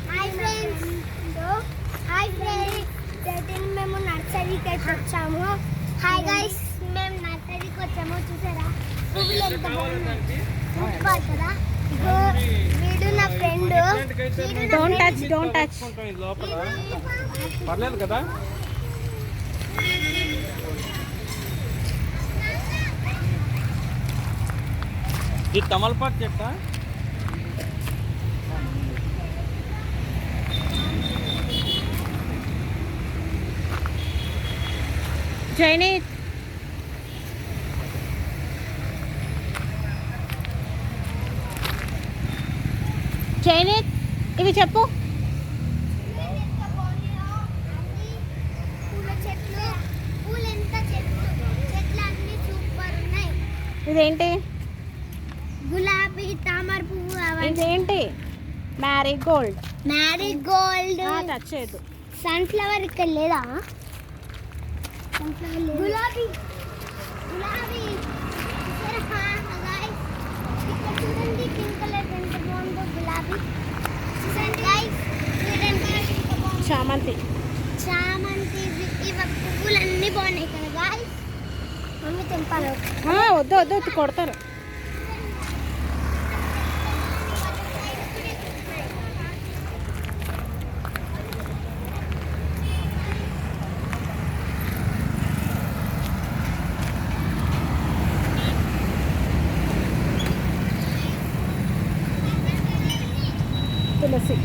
Hi friends. Hi friends. మేము నర్సరీకి అయితే వచ్చాము. హాయ్ గైస్, మేము నర్సరీకి వచ్చాము. చూసారా పువ్వులు ఎంత బాగున్నాయి కదా. ఇగో వీడు నా ఫ్రెండ్. డోంట్ టచ్ పర్లేదు కదా. ఇది తమలపాకు చెట్ట. జైనిత్ జైనిత్ ఇవి చెప్పు. ఇదేంటి? గులాబీ, తామర పువ్వు. ఇదేంటి? మ్యారీగోల్డ్. మ్యారీగోల్డ్ టచ్ చేయదు. సన్ఫ్లవర్ ఇక్కడ లేదా? గులాబీ గులాబీ ఇక్కడ చూడండి, పింక్ కలర్ ఎంత బాగుందో గులాబీ. చామంతి. చామంతి. ఇవి పువ్వులన్నీ బాగున్నాయి కదా గాయస్. మమ్మీ తెంపాలి. వద్దు వద్దు వద్దు, కొడతారు. తులసి.